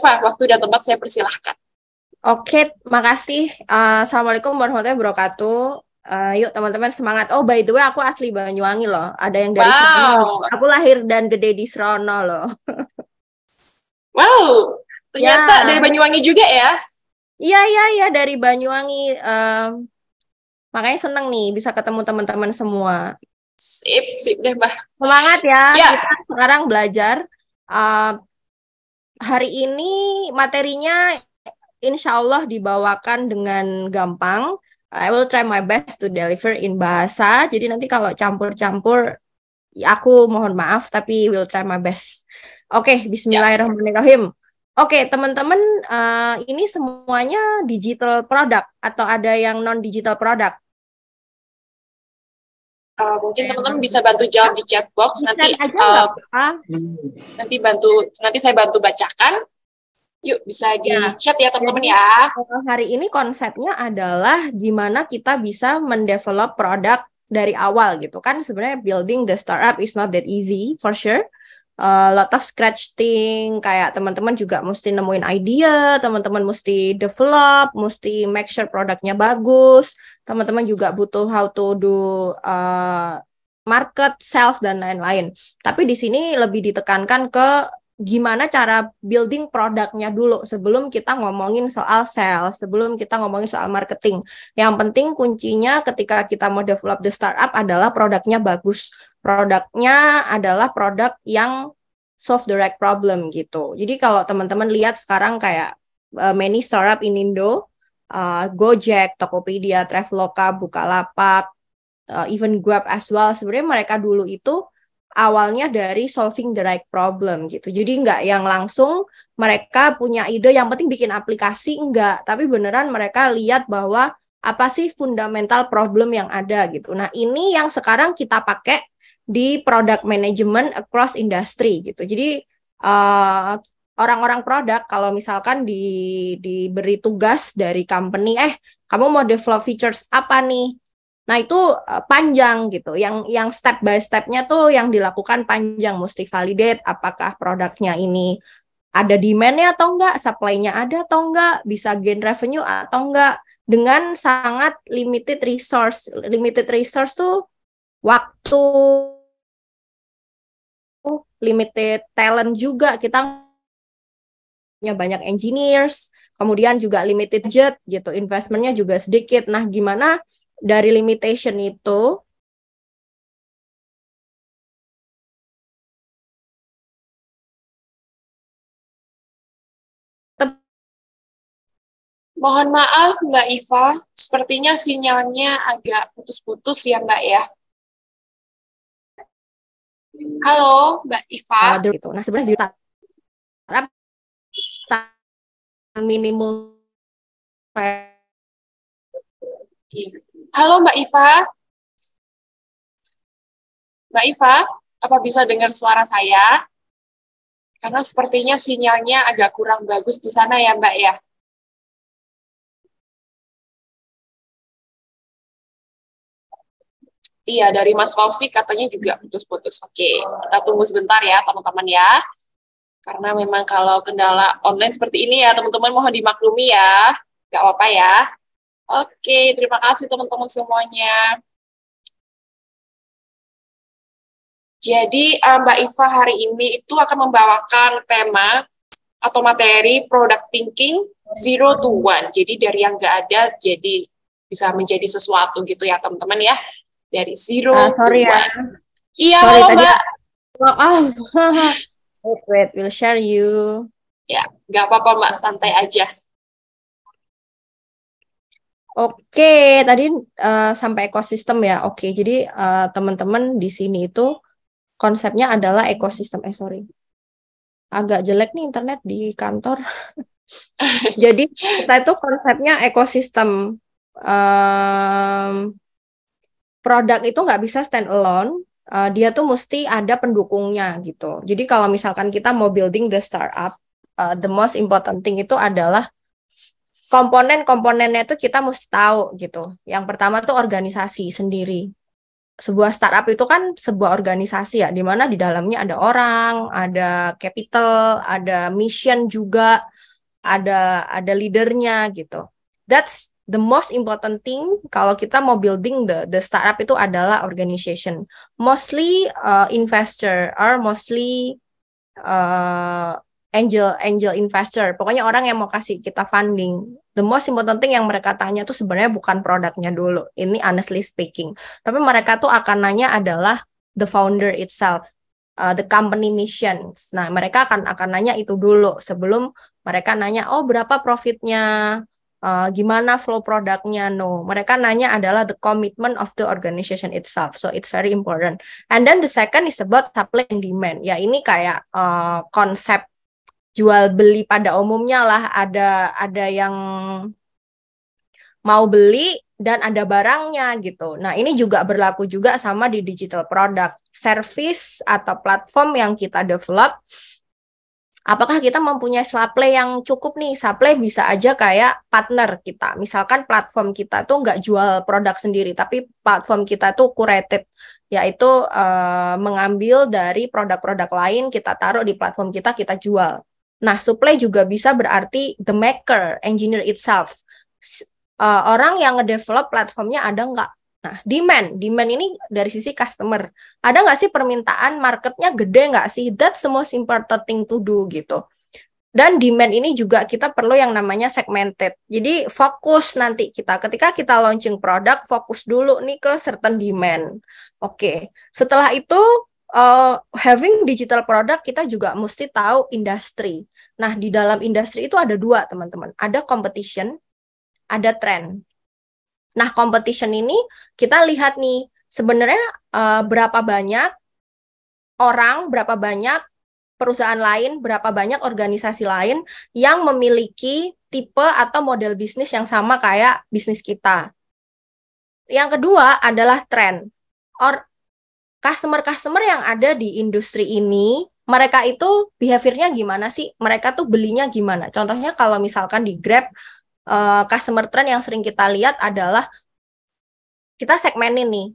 Iva, waktu dan tempat saya persilahkan. Oke, makasih. Assalamualaikum warahmatullahi wabarakatuh. Yuk teman-teman semangat. Oh, by the way, aku asli Banyuwangi loh. Ada yang dari Serono. Wow, Aku lahir dan gede di Serono loh. wow, ternyata dari Ya, Banyuwangi juga ya. iya dari Banyuwangi. Makanya seneng nih bisa ketemu teman-teman semua. Sip, sip deh, Mbak. Semangat ya, Ya, kita sekarang belajar. Uh, Hari ini materinya insya Allah dibawakan dengan gampang. I will try my best to deliver in bahasa. Jadi nanti kalau campur-campur, ya aku mohon maaf, tapi will try my best. Oke, ya. Bismillahirrahmanirrahim. Oke, teman-teman, ini semuanya digital product atau ada yang non-digital product? Mungkin teman-teman bisa bantu jawab di chat box. Di Nanti chat aja nggak apa-apa. nanti saya bantu bacakan. Yuk, bisa di Ya, chat ya teman-teman jadi ya. hari ini konsepnya adalah gimana kita bisa mendevelop produk dari awal gitu kan. Sebenarnya building the startup is not that easy for sure. Lot of scratching, kayak teman-teman juga mesti nemuin idea, teman-teman mesti develop, mesti make sure produknya bagus, teman-teman juga butuh how to do market, sales, dan lain-lain. Tapi di sini lebih ditekankan ke gimana cara building produknya dulu sebelum kita ngomongin soal sales, sebelum kita ngomongin soal marketing. Yang penting kuncinya ketika kita mau develop the startup adalah produknya bagus. Produknya adalah produk yang solve the right problem gitu. Jadi kalau teman-teman lihat sekarang kayak many startup in Indo, Gojek, Tokopedia, Traveloka, Bukalapak, even Grab as well, sebenarnya mereka dulu itu awalnya dari solving the right problem gitu. Jadi nggak yang langsung mereka punya ide yang penting bikin aplikasi, enggak. Tapi beneran mereka lihat bahwa apa sih fundamental problem yang ada gitu. Nah ini yang sekarang kita pakai di product management across industry gitu. Jadi orang-orang produk kalau misalkan diberi tugas dari company, kamu mau develop features apa nih? Nah, itu panjang gitu. Yang step by step-nya tuh yang dilakukan panjang, mesti validate apakah produknya ini ada demand-nya atau enggak, supply-nya ada atau enggak, bisa gain revenue atau enggak, dengan sangat limited resource. Limited resource tuh waktu, limited talent juga. Kita punya banyak engineers, kemudian juga limited budget gitu, investment-nya juga sedikit. Nah, gimana dari limitation itu Mohon maaf Mbak Iva, sepertinya sinyalnya agak putus-putus ya Mbak ya. Halo Mbak Iva. gitu. Nah, sebenarnya startup minimum. Halo Mbak Iva. Mbak Iva, apa bisa dengar suara saya? Karena sepertinya sinyalnya agak kurang bagus di sana ya Mbak ya. Iya, dari Mas Fauzi katanya juga putus-putus. Oke, kita tunggu sebentar ya teman-teman ya. Karena memang kalau kendala online seperti ini ya teman-teman mohon dimaklumi ya. Gak apa-apa ya. Oke, terima kasih teman-teman semuanya. Jadi Mbak Iva hari ini itu akan membawakan tema atau materi product thinking zero to one. Jadi dari yang nggak ada jadi bisa menjadi sesuatu gitu ya teman-teman ya. Dari zero to Sorry ya. one. Iya, Sorry halo tadi. Mbak. Wait, we'll share you. Ya, nggak apa-apa Mbak, santai aja. Oke, tadi sampai ekosistem ya. Oke, jadi teman-teman di sini itu konsepnya adalah ekosistem. Sorry, agak jelek nih internet di kantor. Jadi kita itu konsepnya ekosistem. Produk itu nggak bisa stand alone. Dia tuh mesti ada pendukungnya gitu. Jadi kalau misalkan kita mau building the startup, the most important thing itu adalah komponen-komponennya itu kita mesti tahu gitu. Yang pertama tuh organisasi sendiri. sebuah startup itu kan sebuah organisasi ya, di mana di dalamnya ada orang, ada capital, ada mission juga, ada leadernya gitu. That's the most important thing kalau kita mau building the startup itu adalah organization. Mostly investor or mostly uh, angel investor. Pokoknya orang yang mau kasih kita funding. The most important thing yang mereka tanya tuh sebenarnya bukan produknya dulu. Ini honestly speaking. Tapi mereka tuh akan nanya adalah the founder itself, the company missions. Nah, mereka akan nanya itu dulu sebelum mereka nanya, oh berapa profitnya, gimana flow produknya. No, mereka nanya adalah the commitment of the organization itself. So it's very important. And then the second is about supply and demand. Ya ini kayak konsep jual beli pada umumnya lah. Ada yang mau beli dan ada barangnya gitu. Nah, ini juga berlaku juga sama di digital product. Service atau platform yang kita develop, apakah kita mempunyai supply yang cukup nih? Supply bisa aja kayak partner kita. Misalkan platform kita tuh nggak jual produk sendiri, tapi platform kita tuh curated, yaitu mengambil dari produk-produk lain, kita taruh di platform kita jual. Nah, supply juga bisa berarti the maker, engineer itself. Orang yang ngedevelop platformnya ada nggak? Nah, demand ini dari sisi customer. Ada nggak sih permintaan, marketnya gede nggak sih? That's the most important thing to do gitu. Dan demand ini juga kita perlu yang namanya segmented. Jadi fokus nanti kita, ketika kita launching produk, fokus dulu nih ke certain demand. Oke, setelah itu having digital product, kita juga mesti tahu industri. Nah, di dalam industri itu ada dua, teman-teman. Ada competition, ada trend. Nah, competition ini kita lihat nih, sebenarnya berapa banyak orang, berapa banyak perusahaan lain, berapa banyak organisasi lain yang memiliki tipe atau model bisnis yang sama kayak bisnis kita. Yang kedua adalah trend. Customer-customer yang ada di industri ini, mereka itu behaviornya gimana sih? Mereka tuh belinya gimana? Contohnya kalau misalkan di Grab, customer trend yang sering kita lihat adalah kita segmenin nih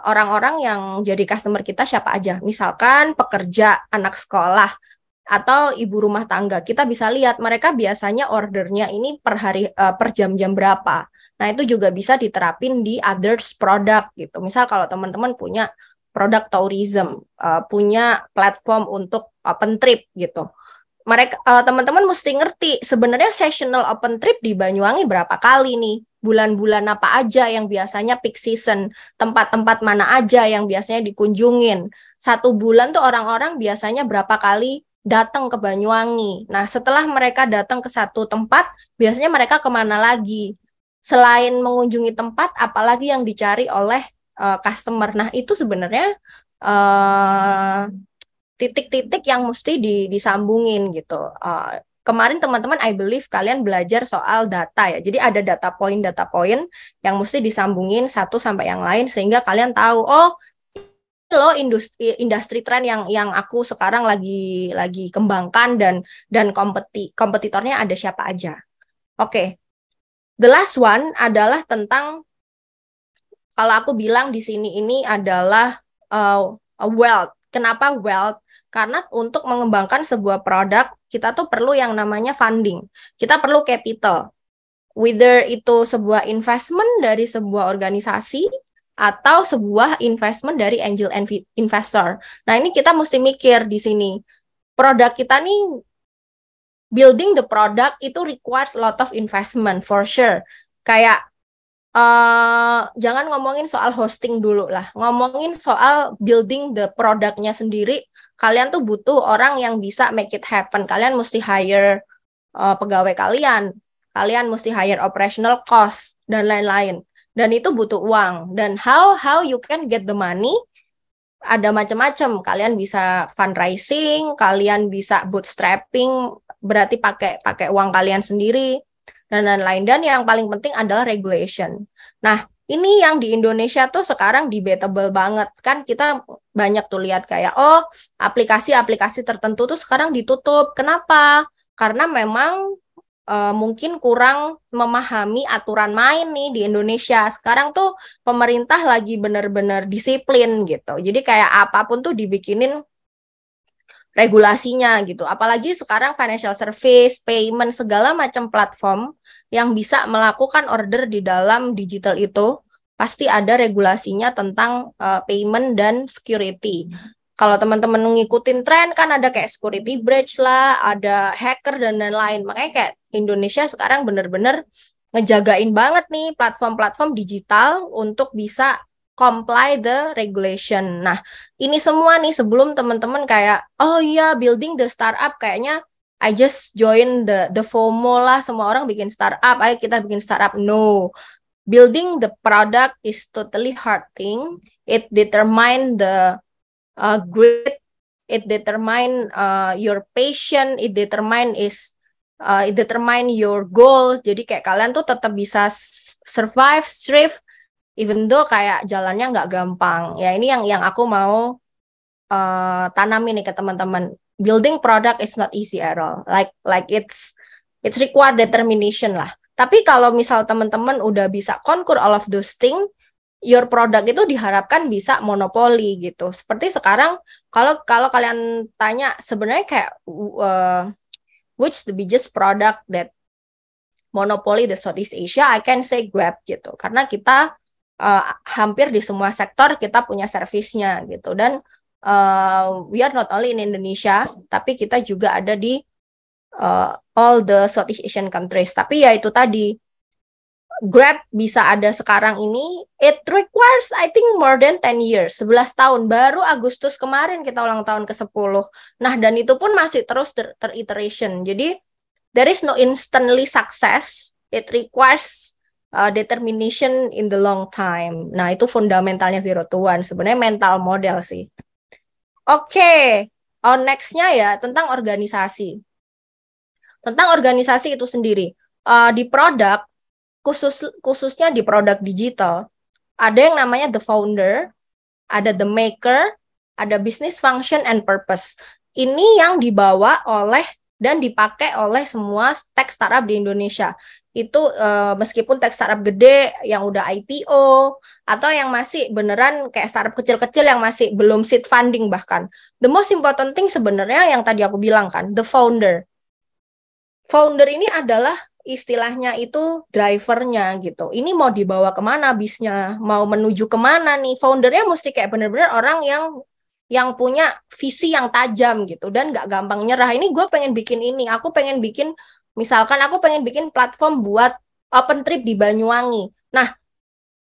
orang-orang yang jadi customer kita siapa aja. Misalkan pekerja, anak sekolah, atau ibu rumah tangga. Kita bisa lihat mereka biasanya ordernya ini per hari, per jam-jam berapa. Nah, itu juga bisa diterapin di others product gitu. Misal kalau teman-teman punya produk tourism, punya platform untuk open trip gitu. Teman-teman mesti ngerti sebenarnya seasonal open trip di Banyuwangi berapa kali nih, bulan-bulan apa aja yang biasanya peak season, tempat-tempat mana aja yang biasanya dikunjungin. Satu bulan tuh orang-orang biasanya berapa kali datang ke Banyuwangi. Nah, setelah mereka datang ke satu tempat, biasanya mereka kemana lagi? Selain mengunjungi tempat, apalagi yang dicari oleh customer. Nah, itu sebenarnya titik-titik yang mesti disambungin gitu. Kemarin teman-teman, I believe kalian belajar soal data ya. Jadi ada data point yang mesti disambungin satu sampai yang lain sehingga kalian tahu, oh, lo industri tren yang aku sekarang lagi kembangkan dan kompetitornya ada siapa aja. Oke. The last one adalah tentang, kalau aku bilang di sini ini adalah wealth. Kenapa wealth? Karena untuk mengembangkan sebuah produk, kita tuh perlu yang namanya funding. Kita perlu capital. Whether itu sebuah investment dari sebuah organisasi atau sebuah investment dari angel investor. Nah, ini kita mesti mikir di sini. Produk kita nih, building the product itu requires a lot of investment for sure. Kayak jangan ngomongin soal hosting dulu lah, ngomongin soal building the produknya sendiri. Kalian tuh butuh orang yang bisa make it happen. Kalian mesti hire pegawai kalian mesti hire operational cost dan lain-lain. Dan itu butuh uang. Dan how you can get the money? Ada macam-macam. Kalian bisa fundraising, kalian bisa bootstrapping, berarti pakai uang kalian sendiri. Dan lain-lain. Dan yang paling penting adalah regulation. Nah, ini yang di Indonesia tuh sekarang debatable banget. Kan kita banyak tuh lihat kayak, oh, aplikasi-aplikasi tertentu tuh sekarang ditutup. Kenapa? Karena memang mungkin kurang memahami aturan main nih di Indonesia. Sekarang tuh pemerintah lagi benar-benar disiplin gitu. Jadi kayak apapun tuh dibikinin regulasinya gitu. Apalagi sekarang financial service, payment, segala macam platform yang bisa melakukan order di dalam digital itu pasti ada regulasinya tentang payment dan security. Kalau teman-teman ngikutin tren kan ada kayak security breach lah, ada hacker dan lain-lain. Makanya kayak Indonesia sekarang benar-benar ngejagain banget nih platform-platform digital untuk bisa comply the regulation. Nah, ini semua nih sebelum teman-teman kayak, oh iya building the startup kayaknya I just join the FOMO lah, semua orang bikin startup, ayo kita bikin startup. No, building the product is totally hard thing. It determine the grit, it determine your passion, it determine your goal. Jadi kayak kalian tuh tetap bisa survive, thrive, even though kayak jalannya nggak gampang. Ya ini yang aku mau tanamin nih ke teman-teman. Building product is not easy at all. Like it's require determination lah. Tapi kalau misal teman-teman udah bisa conquer all of those things, your product itu diharapkan bisa monopoli gitu. Seperti sekarang kalau kalian tanya sebenarnya kayak which the biggest product that monopoly the Southeast Asia, I can say Grab gitu. Karena kita hampir di semua sektor kita punya servisnya gitu. Dan we are not only in Indonesia, tapi kita juga ada di all the Southeast Asian countries. Tapi ya itu tadi, Grab bisa ada sekarang ini, it requires I think more than 10 years, 11 tahun. Baru Agustus kemarin kita ulang tahun ke-10. Nah, dan itu pun masih terus teriteration. Jadi, there is no instantly success. It requires determination in the long time. Nah, itu fundamentalnya Zero to One. Sebenarnya mental model sih. Oke, next-nya ya tentang organisasi. Tentang organisasi itu sendiri. Di produk, khususnya di produk digital, ada yang namanya the founder, ada the maker, ada business function and purpose. Ini yang dibawa oleh dan dipakai oleh semua tech startup di Indonesia. Itu meskipun tech startup gede yang udah IPO atau yang masih beneran kayak startup kecil-kecil yang masih belum seed funding bahkan. The most important thing sebenarnya yang tadi aku bilang kan, the founder. Founder ini adalah istilahnya itu drivernya gitu. Ini mau dibawa kemana bisnya, mau menuju kemana nih. Foundernya mesti kayak bener-bener orang yang punya visi yang tajam gitu dan nggak gampang nyerah. Ini gue pengen bikin ini, aku pengen bikin, misalkan aku pengen bikin platform buat open trip di Banyuwangi. Nah,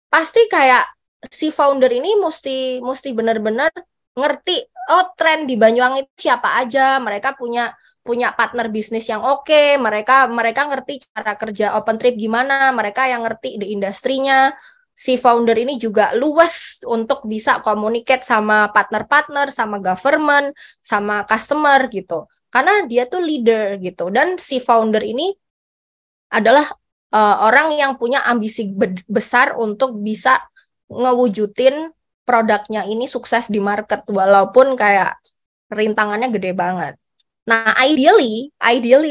pasti kayak si founder ini mesti bener-bener ngerti, oh tren di Banyuwangi siapa aja, mereka punya partner bisnis yang oke, mereka ngerti cara kerja open trip gimana, mereka yang ngerti di industrinya. Si founder ini juga luas untuk bisa communicate sama partner-partner, sama government, sama customer gitu. Karena dia tuh leader gitu. Dan si founder ini adalah orang yang punya ambisi besar untuk bisa ngewujudin produknya ini sukses di market walaupun kayak rintangannya gede banget. Nah, ideally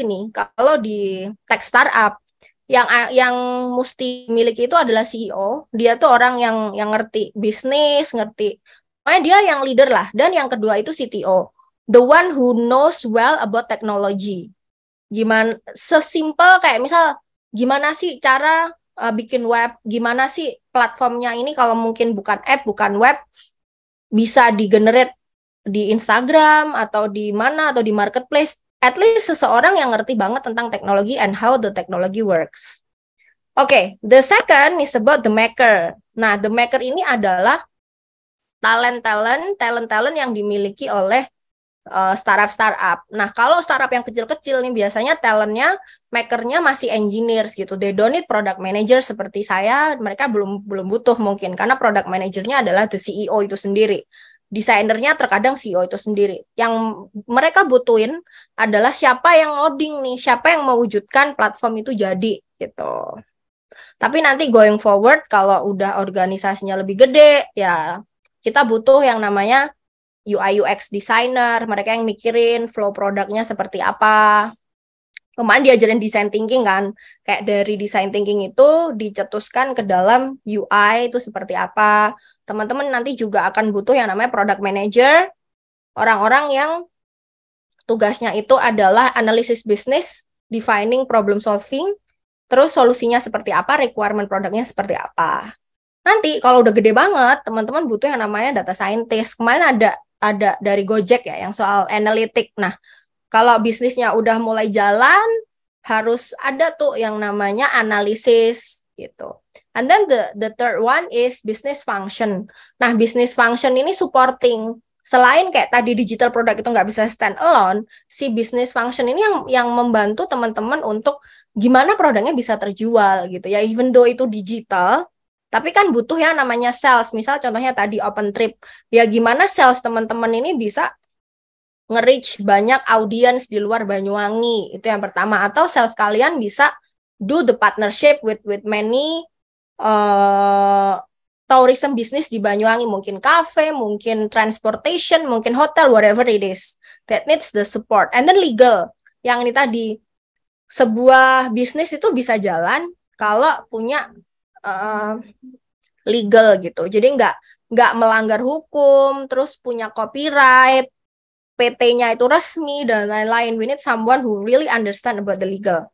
nih kalau di tech startup yang mesti miliki itu adalah CEO. Dia tuh orang yang ngerti bisnis, ngerti. Pokoknya dia yang leader lah. Dan yang kedua itu CTO. The one who knows well about technology. Gimana sesimpel kayak misal gimana sih cara bikin web, gimana sih platformnya ini kalau mungkin bukan app, bukan web, bisa di-generate di Instagram atau di mana atau di marketplace, at least seseorang yang ngerti banget tentang teknologi and how the technology works. Oke, the second is about the maker. Nah, the maker ini adalah talent yang dimiliki oleh startup. Nah, kalau startup yang kecil-kecil nih biasanya talentnya, makernya masih engineers gitu. They don't need product manager seperti saya. Mereka belum butuh mungkin karena product manajernya adalah the CEO itu sendiri. Desainernya terkadang CEO itu sendiri. Yang mereka butuhin adalah siapa yang ngoding nih, siapa yang mewujudkan platform itu jadi gitu. Tapi nanti going forward kalau udah organisasinya lebih gede, ya kita butuh yang namanya UI UX designer, mereka yang mikirin flow produknya seperti apa. kemarin diajarin design thinking kan, kayak dari design thinking itu dicetuskan ke dalam UI itu seperti apa. Teman-teman nanti juga akan butuh yang namanya product manager, orang-orang yang tugasnya itu adalah analisis bisnis, defining problem solving, terus solusinya seperti apa, requirement produknya seperti apa. Nanti kalau udah gede banget, teman-teman butuh yang namanya data scientist. Kemarin ada dari Gojek ya yang soal analitik. Nah, kalau bisnisnya udah mulai jalan, harus ada tuh yang namanya analisis gitu. And then the third one is business function. Nah, business function ini supporting. Selain kayak tadi digital product itu nggak bisa stand alone, si business function ini yang membantu teman-teman untuk gimana produknya bisa terjual gitu ya. Even though itu digital, tapi kan butuh yang namanya sales. Misal contohnya tadi open trip. Ya gimana sales teman-teman ini bisa nge-reach banyak audiens di luar Banyuwangi. Itu yang pertama. Atau sales kalian bisa do the partnership with many tourism business di Banyuwangi. Mungkin cafe, mungkin transportation, mungkin hotel, whatever it is. That needs the support. And then legal. Yang ini tadi, sebuah bisnis itu bisa jalan kalau punya legal gitu. Jadi nggak melanggar hukum, terus punya copyright, PT-nya itu resmi dan lain-lain. We need someone who really understand about the legal.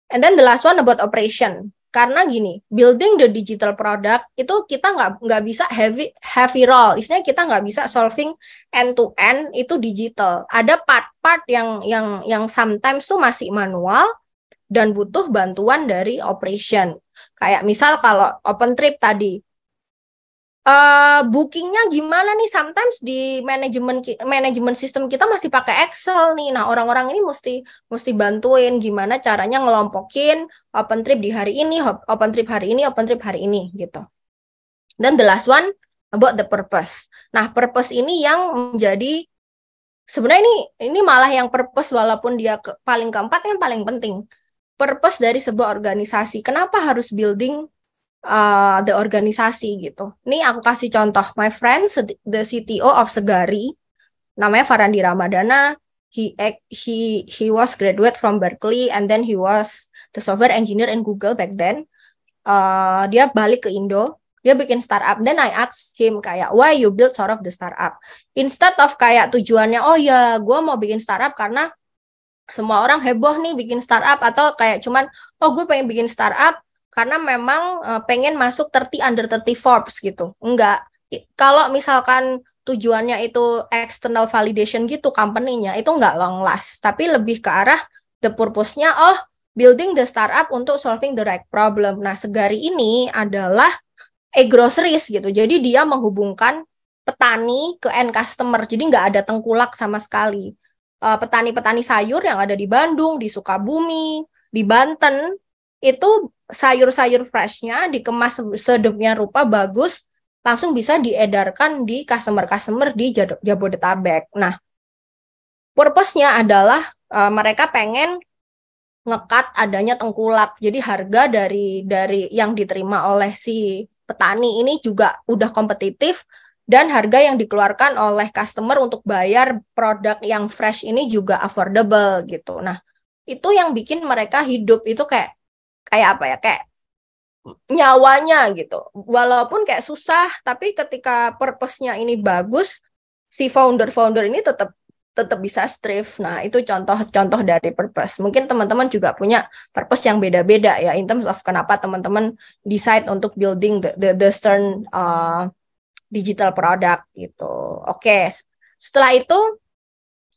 And then the last one about operation. Karena gini, building the digital product itu kita nggak bisa heavy role. Istilahnya kita nggak bisa solving end to end itu digital. Ada part-part yang sometimes tuh masih manual dan butuh bantuan dari operation. Kayak misal kalau open trip tadi, bookingnya gimana nih? Sometimes di manajemen sistem kita masih pakai Excel nih. Nah, orang-orang ini mesti bantuin gimana caranya ngelompokin open trip di hari ini, open trip hari ini, open trip hari ini gitu. Dan the last one about the purpose. Nah, purpose ini yang menjadi sebenarnya ini malah yang purpose walaupun dia paling keempat yang paling penting. Purpose dari sebuah organisasi. Kenapa harus building the organisasi gitu. Ini aku kasih contoh. My friend, the CTO of Segari, namanya Farandi Ramadana. He was graduate from Berkeley and then he was the software engineer in Google back then. Dia balik ke Indo, dia bikin startup. Then I asked him kayak, why you build sort of the startup? Instead of kayak tujuannya, oh ya, gue mau bikin startup karena semua orang heboh nih bikin startup, atau kayak cuman, oh gue pengen bikin startup karena memang pengen masuk 30 under 30 Forbes gitu. Enggak. Kalau misalkan tujuannya itu external validation gitu company-nya, itu enggak long last. Tapi lebih ke arah the purpose-nya, oh building the startup untuk solving the right problem. Nah, Segari ini adalah e-groceries gitu. Jadi dia menghubungkan petani ke end customer. Jadi nggak ada tengkulak sama sekali. Petani-petani sayur yang ada di Bandung, di Sukabumi, di Banten, itu sayur-sayur freshnya dikemas sedemikian rupa bagus, langsung bisa diedarkan di customer-customer di Jabodetabek. Nah, purpose-nya adalah mereka pengen ngekat adanya tengkulak. Jadi harga dari yang diterima oleh si petani ini juga udah kompetitif, dan harga yang dikeluarkan oleh customer untuk bayar produk yang fresh ini juga affordable gitu. Nah, itu yang bikin mereka hidup itu kayak apa ya, kayak nyawanya gitu. Walaupun kayak susah, tapi ketika purpose-nya ini bagus, si founder ini tetap bisa strive. Nah, itu contoh dari purpose. Mungkin teman-teman juga punya purpose yang beda-beda ya, in terms of kenapa teman-teman decide untuk building the Stern digital product gitu. Oke. Setelah itu,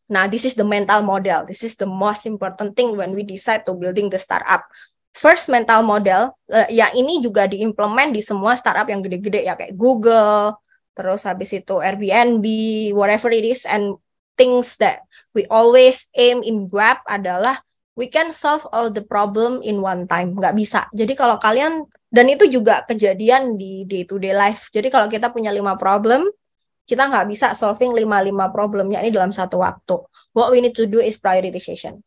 nah, this is the mental model. This is the most important thing when we decide to building the startup. First mental model, ya ini juga diimplement di semua startup yang gede-gede ya, kayak Google, terus habis itu Airbnb, whatever it is, and things that we always aim in Grab adalah we can solve all the problem in one time. Nggak bisa. Jadi kalau kalian, dan itu juga kejadian di day-to-day life. Jadi kalau kita punya 5 problem, kita nggak bisa solving 5 problemnya ini dalam satu waktu. What we need to do is prioritization.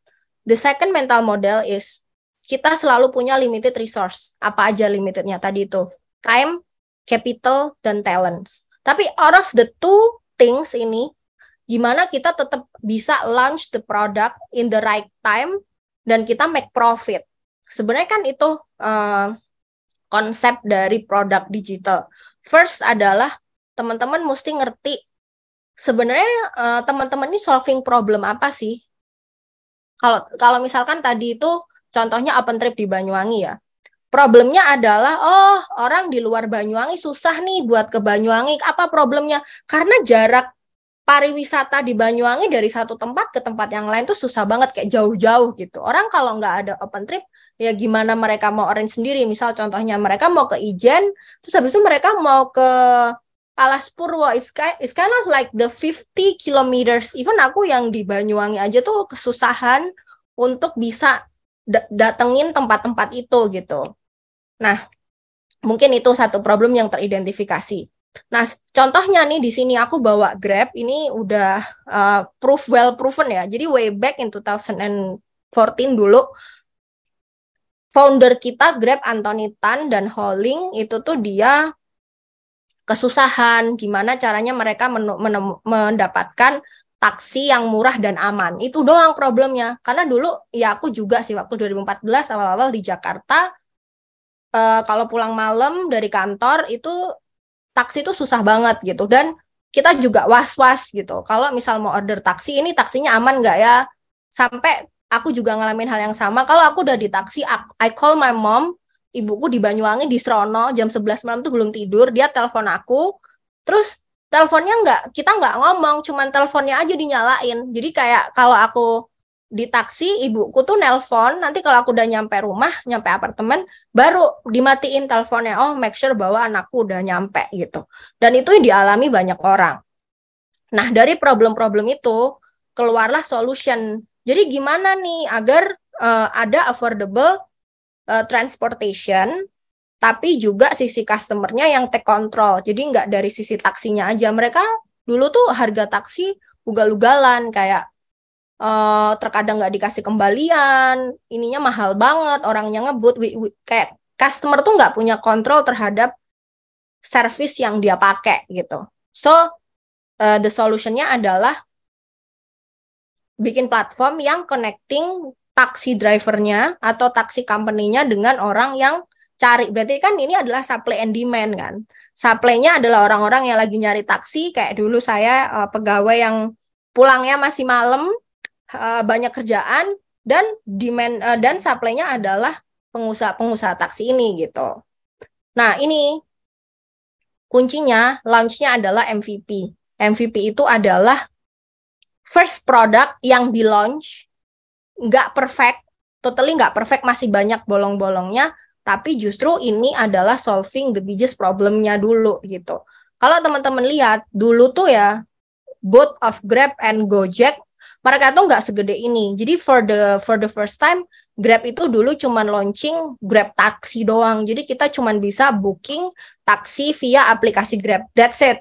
The second mental model is kita selalu punya limited resource. Apa aja limitednya tadi itu? Time, capital, dan talents. Tapi out of the two things ini, gimana kita tetap bisa launch the product in the right time dan kita make profit. Sebenarnya kan itu konsep dari produk digital. First adalah teman-teman mesti ngerti sebenarnya teman-teman ini solving problem apa sih? Kalau misalkan tadi itu contohnya open trip di Banyuwangi ya. Problemnya adalah, orang di luar Banyuwangi susah nih buat ke Banyuwangi. Apa problemnya? Karena jarak pariwisata di Banyuwangi dari satu tempat ke tempat yang lain tuh susah banget, kayak jauh-jauh gitu. Orang kalau nggak ada open trip, ya gimana mereka mau arrange sendiri. Misal contohnya mereka mau ke Ijen, terus habis itu mereka mau ke Alas Purwo, it's kind of like the 50 kilometers. Even aku yang di Banyuwangi aja tuh kesusahan untuk bisa datengin tempat-tempat itu gitu. Nah, mungkin itu satu problem yang teridentifikasi. Nah, contohnya nih di sini aku bawa Grab, ini udah well proven ya. Jadi way back in 2014 dulu, founder kita Grab, Anthony Tan dan Holing itu tuh dia kesusahan gimana caranya mereka mendapatkan taksi yang murah dan aman. Itu doang problemnya. Karena dulu ya aku juga sih waktu 2014 awal-awal di Jakarta, kalau pulang malam dari kantor itu taksi itu susah banget gitu. Dan kita juga was-was gitu. Kalau misal mau order taksi, ini taksinya aman nggak ya? Sampai aku juga ngalamin hal yang sama. Kalau aku udah di taksi, I call my mom, ibuku di Banyuwangi di Srono, jam 11 malam tuh belum tidur, dia telepon aku, terus teleponnya kita nggak ngomong, cuman teleponnya aja dinyalain. Jadi kayak kalau aku di taksi, ibuku tuh nelpon, nanti kalau aku udah nyampe rumah, nyampe apartemen, baru dimatiin teleponnya, make sure bahwa anakku udah nyampe gitu. Dan itu dialami banyak orang. Nah, dari problem-problem itu, keluarlah solution. Jadi gimana nih agar ada affordable transportation, tapi juga sisi customer-nya yang take control. Jadi nggak dari sisi taksinya aja. Mereka dulu tuh harga taksi ugal-ugalan, kayak terkadang nggak dikasih kembalian, ininya mahal banget, orangnya ngebut, kayak customer tuh nggak punya kontrol terhadap service yang dia pakai gitu. So, the solution-nya adalah bikin platform yang connecting taksi drivernya atau taksi company-nya dengan orang yang cari. Berarti kan ini adalah supply and demand kan. Supply-nya adalah orang-orang yang lagi nyari taksi, kayak dulu saya pegawai yang pulangnya masih malam, banyak kerjaan, dan demand dan supply-nya adalah pengusaha taksi ini gitu. Nah, ini kuncinya, launch-nya adalah MVP. MVP itu adalah first product yang di-launch, nggak perfect, totally nggak perfect, masih banyak bolong-bolongnya, tapi justru ini adalah solving the biggest problemnya dulu gitu. Kalau teman-teman lihat, dulu tuh ya, both of Grab and Gojek, mereka tuh nggak segede ini. Jadi for the first time, Grab itu dulu cuman launching Grab taksi doang. Jadi kita cuman bisa booking taksi via aplikasi Grab. That's it.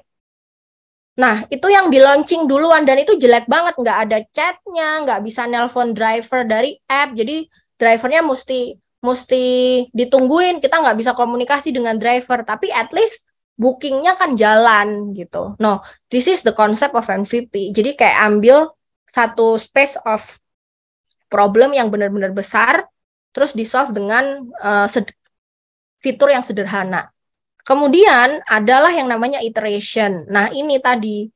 Nah, itu yang di-launching duluan, dan itu jelek banget. Nggak ada chatnya, nggak bisa nelpon driver dari app. Jadi drivernya mesti ditungguin. Kita nggak bisa komunikasi dengan driver. Tapi at least bookingnya kan jalan gitu. No, this is the concept of MVP. Jadi kayak ambil satu space of problem yang benar-benar besar, terus di-solve dengan fitur yang sederhana. Kemudian adalah yang namanya iteration. Nah, ini tadi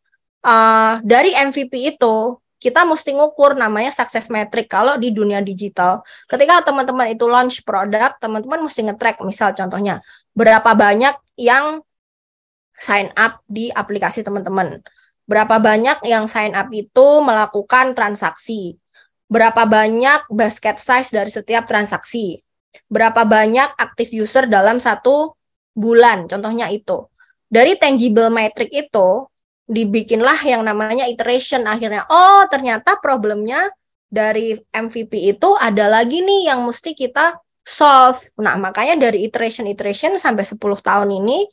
dari MVP itu kita mesti ngukur namanya success metric. Kalau di dunia digital, ketika teman-teman itu launch produk, teman-teman mesti nge-track, misal contohnya berapa banyak yang sign up di aplikasi teman-teman. Berapa banyak yang sign up itu melakukan transaksi. Berapa banyak basket size dari setiap transaksi. Berapa banyak active user dalam satu bulan, contohnya itu. Dari tangible metric itu, dibikinlah yang namanya iteration. Akhirnya, ternyata problemnya dari MVP itu ada lagi nih yang mesti kita solve. Nah, makanya dari iteration sampai 10 tahun ini,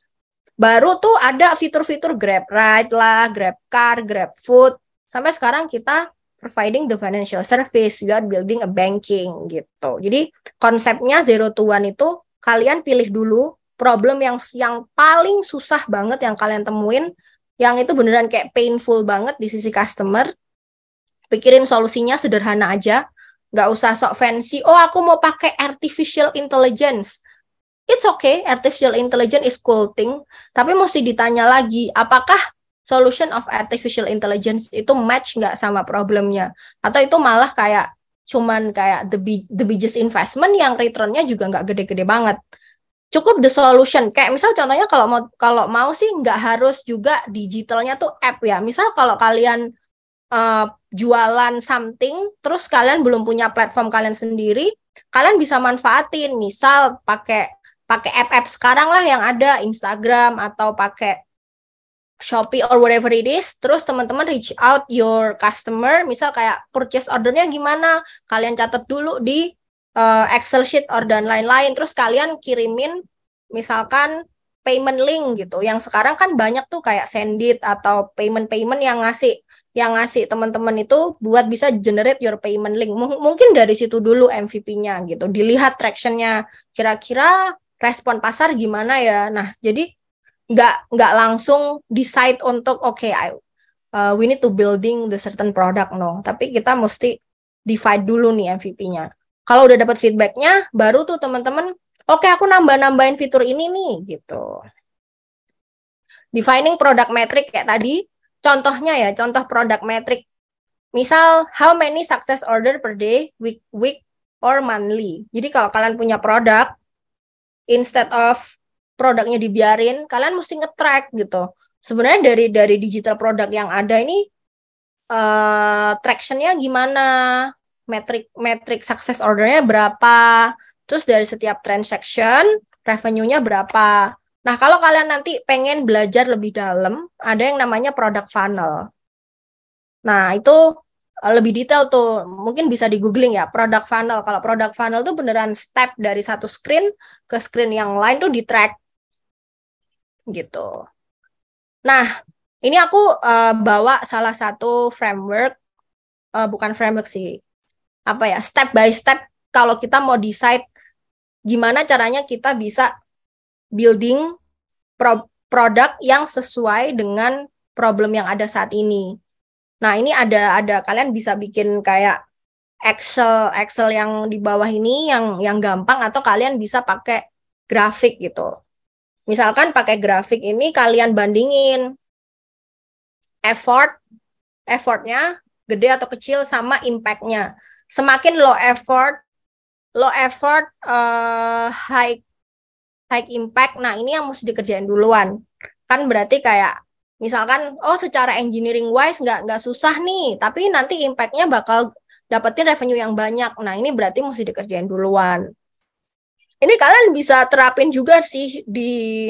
baru tuh ada fitur-fitur Grab Ride lah, Grab Car, Grab Food. Sampai sekarang kita providing the financial service, you are building a banking gitu. Jadi konsepnya 0 to 1 itu, kalian pilih dulu problem yang paling susah banget yang kalian temuin, yang itu beneran kayak painful banget di sisi customer. Pikirin solusinya sederhana aja. Nggak usah sok fancy, oh aku mau pakai artificial intelligence. It's okay, artificial intelligence is cool thing, tapi mesti ditanya lagi, apakah solution of artificial intelligence itu match nggak sama problemnya? Atau itu malah kayak cuman kayak the biggest investment yang returnnya juga nggak gede-gede banget. Cukup the solution. Kayak misal contohnya kalau mau sih nggak harus juga digitalnya tuh app ya. Misal kalau kalian jualan something, terus kalian belum punya platform kalian sendiri, kalian bisa manfaatin. Misal pakai app-app sekarang lah yang ada, Instagram atau pakai Shopee or whatever it is, terus teman-teman reach out your customer, misal kayak purchase ordernya gimana, kalian catat dulu di Excel sheet or dan lain-lain, terus kalian kirimin misalkan payment link gitu, yang sekarang kan banyak tuh kayak Sendit atau payment yang ngasih teman-teman itu buat bisa generate your payment link. Mungkin dari situ dulu MVP-nya gitu, dilihat traction-nya, kira-kira respon pasar gimana ya. Nah, jadi nggak langsung decide untuk we need to building the certain product, no. Tapi kita mesti divide dulu nih MVP-nya. Kalau udah dapat feedback-nya, baru tuh teman-teman, oke, aku nambahin fitur ini nih, gitu. Defining product metric kayak tadi, contohnya ya, contoh product metric. Misal, how many success order per day, week, or monthly. Jadi kalau kalian punya produk, instead of produknya dibiarin, kalian mesti nge-track gitu. Sebenarnya dari digital produk yang ada ini, traction-nya gimana, metrik success order-nya berapa, terus dari setiap transaction, revenue-nya berapa. Nah, kalau kalian nanti pengen belajar lebih dalam, ada yang namanya product funnel. Nah, itu lebih detail tuh, mungkin bisa di googling ya, product funnel. Kalau product funnel tuh beneran step dari satu screen ke screen yang lain tuh di-track gitu. Nah, ini aku bawa salah satu framework, bukan framework sih, step by step kalau kita mau decide gimana caranya kita bisa building produk yang sesuai dengan problem yang ada saat ini. Nah, ini ada kalian bisa bikin kayak Excel yang di bawah ini yang gampang, atau kalian bisa pakai grafik gitu. Misalkan pakai grafik ini kalian bandingin effortnya gede atau kecil sama impact-nya. Semakin low effort, high impact. Nah, ini yang mesti dikerjain duluan. Kan berarti kayak misalkan, secara engineering wise nggak susah nih, tapi nanti impact-nya bakal dapetin revenue yang banyak. Nah, ini berarti mesti dikerjain duluan. Ini kalian bisa terapin juga sih di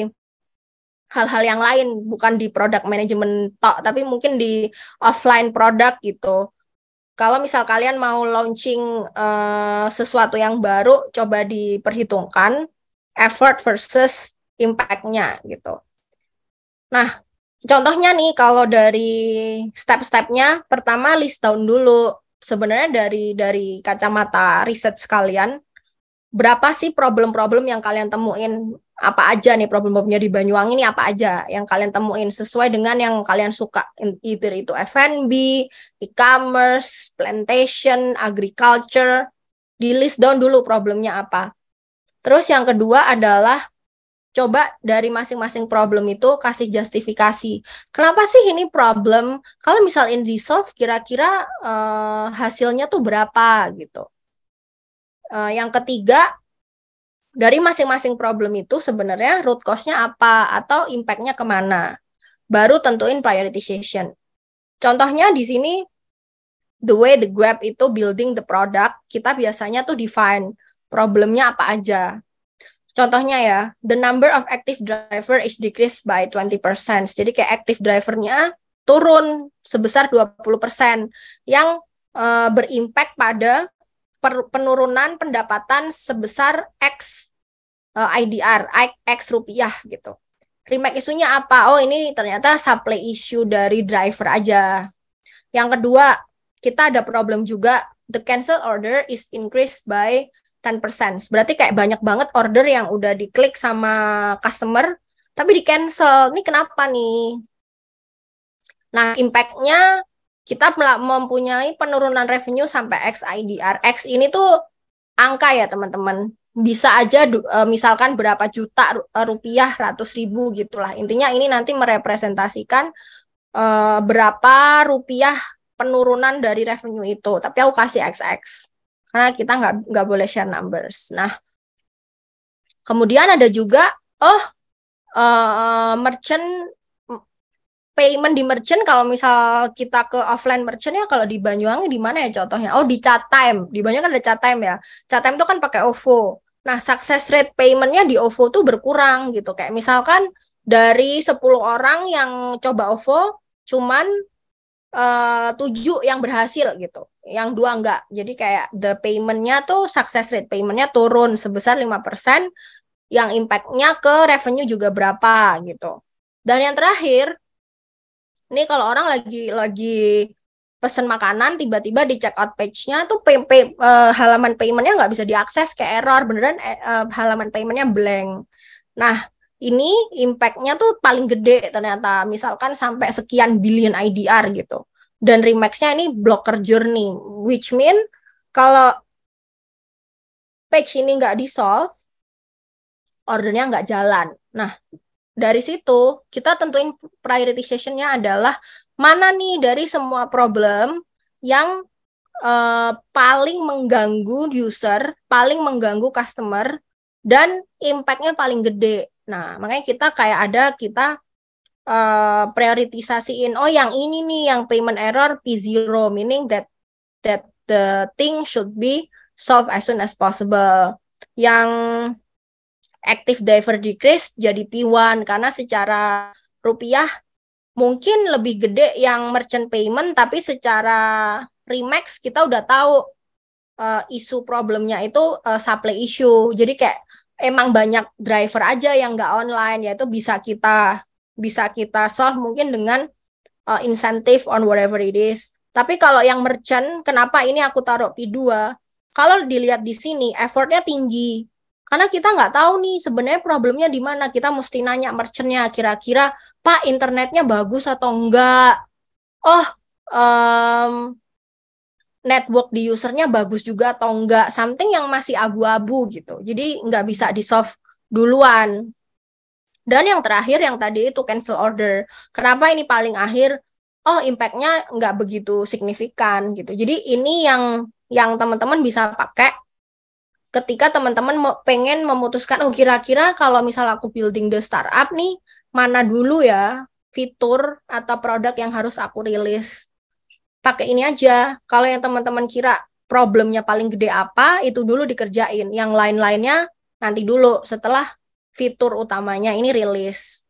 hal-hal yang lain, bukan di product management tok, tapi mungkin di offline product gitu. Kalau misal kalian mau launching sesuatu yang baru, coba diperhitungkan effort versus impact-nya gitu. Nah, contohnya nih, kalau dari step-stepnya, pertama list down dulu. Sebenarnya dari kacamata riset kalian, berapa sih problem-problem yang kalian temuin? Apa aja nih problem-problemnya di Banyuwangi ini, apa aja yang kalian temuin sesuai dengan yang kalian suka, either itu F&B, e-commerce, plantation, agriculture. Di list down dulu problemnya apa. Terus yang kedua adalah coba dari masing-masing problem itu kasih justifikasi. Kenapa sih ini problem? Kalau misal ini di-solve, kira-kira hasilnya tuh berapa gitu. Yang ketiga, dari masing-masing problem itu sebenarnya root cause-nya apa atau impact-nya kemana. Baru tentuin prioritization. Contohnya di sini, the way the Grab itu building the product, kita biasanya tuh define problemnya apa aja. Contohnya ya, the number of active driver is decreased by 20%. Jadi kayak active driver-nya turun sebesar 20%, yang berimpact pada penurunan pendapatan sebesar X IDR, X rupiah gitu. Remake isunya apa? Ini ternyata supply issue dari driver aja. Yang kedua, kita ada problem juga, the cancel order is increased by 10%. Berarti kayak banyak banget order yang udah diklik sama customer, tapi di cancel. Ini kenapa nih? Nah, impact-nya kita mempunyai penurunan revenue sampai X IDR. X ini tuh angka ya teman-teman. Bisa aja misalkan berapa juta rupiah, ratus ribu gitulah. Intinya ini nanti merepresentasikan berapa rupiah penurunan dari revenue itu. Tapi aku kasih XX. Karena kita nggak boleh share numbers. Nah, kemudian ada juga, merchant payment di merchant. Kalau misal kita ke offline merchant ya, kalau di Banyuwangi di mana ya contohnya? Oh, di Chatime. Di Banyuwangi kan ada Chatime ya. Chatime itu kan pakai OVO. Nah, success rate paymentnya di OVO tuh berkurang gitu. Kayak misalkan dari 10 orang yang coba OVO, cuman 7 yang berhasil gitu. Yang 2 enggak. Jadi kayak the paymentnya tuh, success rate paymentnya turun sebesar 5%, yang impact-nya ke revenue juga berapa gitu. Dan yang terakhir, ini kalau orang lagi pesen makanan, tiba-tiba di checkout page-nya tuh halaman payment-nya nggak bisa diakses, kayak error, beneran halaman payment-nya blank. Nah, ini impact-nya tuh paling gede ternyata, misalkan sampai sekian billion IDR gitu. Dan Remax-nya ini blocker journey, which mean kalau page ini nggak di-solve, ordernya nggak jalan. Nah, dari situ kita tentuin prioritization-nya adalah mana nih dari semua problem yang paling mengganggu user, paling mengganggu customer, dan impact-nya paling gede. Nah, makanya kita prioritisasiin, oh yang ini nih, yang payment error P0, meaning that the thing should be solved as soon as possible. Yang active diver decrease jadi P1, karena secara rupiah mungkin lebih gede yang merchant payment, tapi secara Remax kita udah tahu isu problemnya itu supply issue. Jadi kayak emang banyak driver aja yang nggak online, yaitu bisa kita solve mungkin dengan incentive on whatever it is. Tapi kalau yang merchant, kenapa ini aku taruh P2? Kalau dilihat di sini, effortnya tinggi. Karena kita nggak tahu nih sebenarnya problemnya di mana. Kita mesti nanya merchantnya, kira-kira Pak internetnya bagus atau enggak? Oh, network di usernya bagus juga atau enggak? Something yang masih abu-abu gitu. Jadi nggak bisa di-solve duluan. Dan yang terakhir yang tadi itu cancel order. Kenapa ini paling akhir? Oh, impact-nya nggak begitu signifikan gitu. Jadi ini yang teman-teman bisa pakai ketika teman-teman pengen memutuskan, oh kira-kira kalau misal aku building the startup nih, mana dulu ya fitur atau produk yang harus aku rilis. Pakai ini aja. Kalau yang teman-teman kira problemnya paling gede apa, itu dulu dikerjain. Yang lain-lainnya nanti dulu setelah fitur utamanya ini rilis.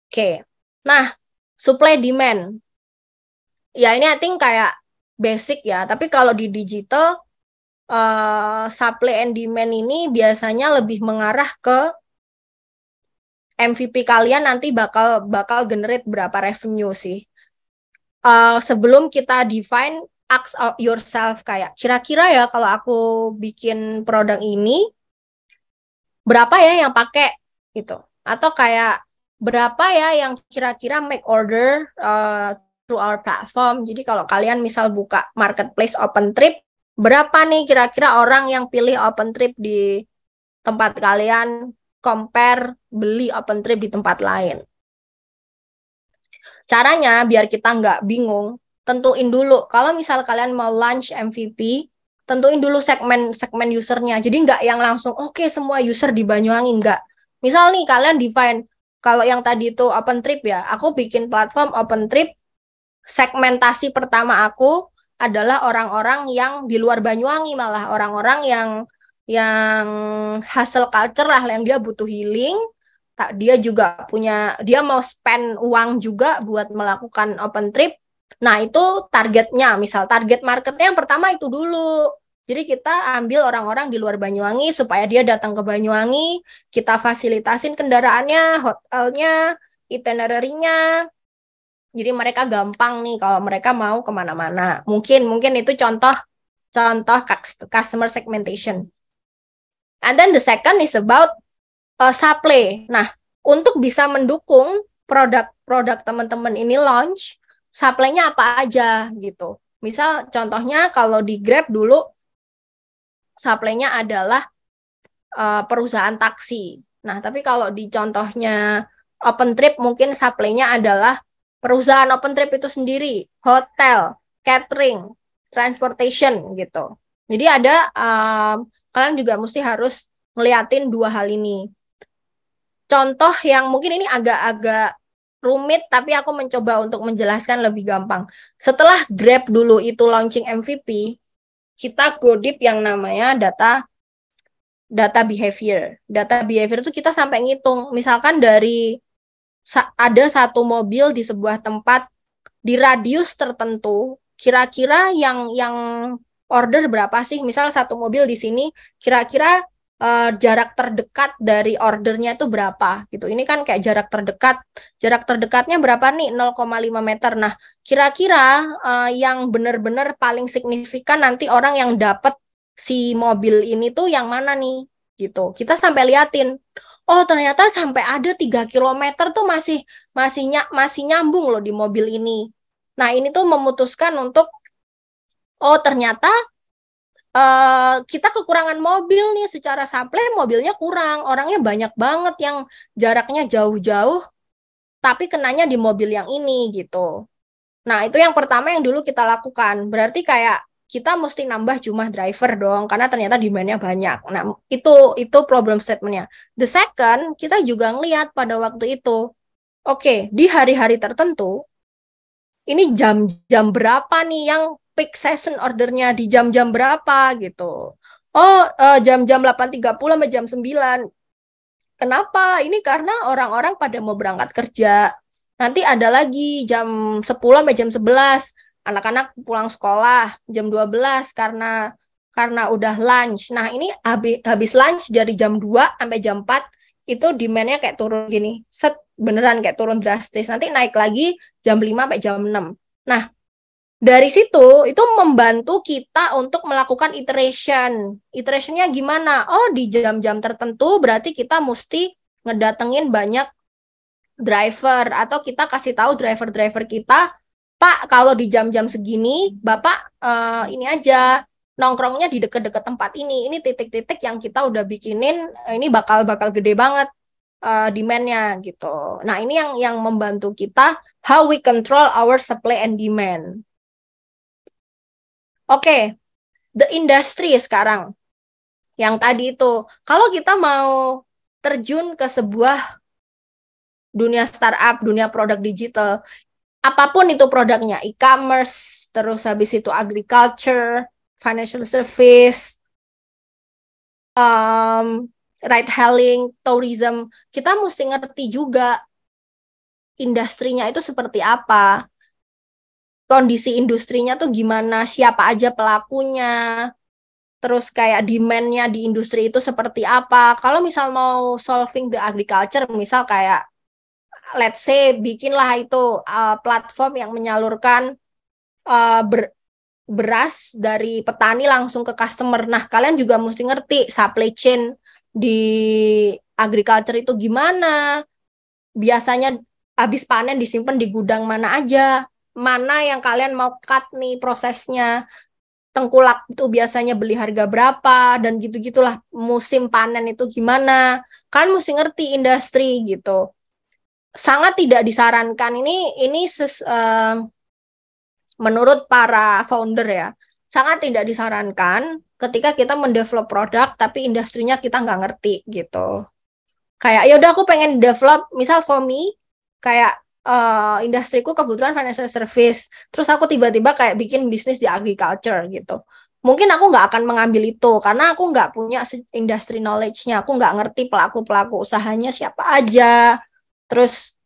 Oke. Nah, supply demand. Ya ini I think kayak basic ya, tapi kalau di digital supply and demand ini biasanya lebih mengarah ke MVP kalian nanti bakal generate berapa revenue sih. Sebelum kita define, ask yourself kayak kira-kira ya kalau aku bikin produk ini berapa ya yang pakai gitu, atau kayak berapa ya yang kira-kira make order through our platform. Jadi kalau kalian misal buka marketplace OpenTrip, berapa nih kira-kira orang yang pilih OpenTrip di tempat kalian compare beli OpenTrip di tempat lain. Caranya biar kita nggak bingung, tentuin dulu. Kalau misal kalian mau launch MVP, tentuin dulu segmen usernya. Jadi nggak yang langsung, oke, semua user di Banyuwangi, nggak. Misal nih kalian define, kalau yang tadi itu OpenTrip ya, aku bikin platform OpenTrip, segmentasi pertama aku adalah orang-orang yang di luar Banyuwangi, malah orang-orang yang hustle culture lah, yang dia butuh healing, dia juga dia mau spend uang juga buat melakukan OpenTrip. Nah, itu targetnya, misal target marketnya yang pertama itu dulu. Jadi kita ambil orang-orang di luar Banyuwangi supaya dia datang ke Banyuwangi, kita fasilitasin kendaraannya, hotelnya, itinerary-nya. Jadi mereka gampang nih kalau mereka mau kemana-mana. Mungkin itu contoh customer segmentation. And then the second is about supply. Nah, untuk bisa mendukung produk teman-teman ini launch, supply-nya apa aja gitu. Misal contohnya kalau di Grab dulu supply-nya adalah perusahaan taksi. Nah, tapi kalau di contohnya OpenTrip mungkin supply-nya adalah perusahaan OpenTrip itu sendiri, hotel, catering, transportation gitu. Jadi ada kalian juga mesti harus ngeliatin dua hal ini. Contoh yang mungkin ini agak-agak rumit, tapi aku mencoba untuk menjelaskan lebih gampang. Setelah Grab dulu itu launching MVP, kita go deep yang namanya data behavior. Data behavior itu kita sampai ngitung. Misalkan dari ada satu mobil di sebuah tempat di radius tertentu, kira-kira yang order berapa sih? Misal satu mobil di sini, kira-kira jarak terdekat dari ordernya itu berapa gitu. Ini kan kayak jarak terdekat. Jarak terdekatnya berapa nih? 0,5 meter. Nah, kira-kira yang benar-benar paling signifikan nanti orang yang dapat si mobil ini tuh yang mana nih? Gitu. Kita sampai liatin. Oh, ternyata sampai ada 3 kilometer tuh masih nyambung loh di mobil ini. Nah, ini tuh memutuskan untuk ternyata kita kekurangan mobil nih, secara supply mobilnya kurang, orangnya banyak banget yang jaraknya jauh-jauh tapi kenanya di mobil yang ini gitu. Nah, itu yang pertama yang dulu kita lakukan. Berarti kayak kita mesti nambah jumlah driver dong karena ternyata demand-nya banyak. Nah, itu problem statement-nya. The second, kita juga ngelihat pada waktu itu, oke, di hari-hari tertentu ini jam-jam berapa nih yang peak season ordernya di jam-jam berapa gitu. Oh, jam-jam 8.30 sampai jam 9. Kenapa? Ini karena orang-orang pada mau berangkat kerja. Nanti ada lagi jam 10 sampai jam 11. Anak-anak pulang sekolah jam 12 karena udah lunch. Nah, ini habis lunch dari jam 2 sampai jam 4 itu demand-nya kayak turun gini. Beneran kayak turun drastis. Nanti naik lagi jam 5 sampai jam 6. Nah, dari situ itu membantu kita untuk melakukan iteration. Iterationnya gimana? Oh, di jam-jam tertentu berarti kita mesti ngedatengin banyak driver atau kita kasih tahu driver-driver kita, Pak, kalau di jam-jam segini, Bapak ini aja nongkrongnya di deket-deket tempat ini. Ini titik-titik yang kita udah bikinin, ini bakal gede banget demand-nya gitu. Nah, ini yang membantu kita how we control our supply and demand. Oke, the industry sekarang. Yang tadi itu, kalau kita mau terjun ke sebuah dunia startup, dunia produk digital, apapun itu produknya, e-commerce, terus habis itu agriculture, financial service, ride hailing, tourism, kita mesti ngerti juga industrinya itu seperti apa, kondisi industrinya tuh gimana, siapa aja pelakunya, terus kayak demand-nya di industri itu seperti apa. Kalau misal mau solving the agriculture, misal kayak let's say bikinlah itu platform yang menyalurkan beras dari petani langsung ke customer. Nah, kalian juga mesti ngerti supply chain di agriculture itu gimana. Biasanya habis panen disimpan di gudang mana aja. Mana yang kalian mau cut nih prosesnya. Tengkulak itu biasanya beli harga berapa dan gitu-gitulah. Musim panen itu gimana. Kalian mesti ngerti industri gitu. Sangat tidak disarankan ini menurut para founder ya, sangat tidak disarankan ketika kita mendevelop produk tapi industrinya kita nggak ngerti gitu. Kayak ya udah aku pengen develop, misal for me kayak industriku kebetulan financial service, terus aku tiba-tiba kayak bikin bisnis di agriculture gitu. Mungkin aku nggak akan mengambil itu karena aku nggak punya industry knowledge-nya, aku nggak ngerti pelaku-pelaku usahanya siapa aja, terus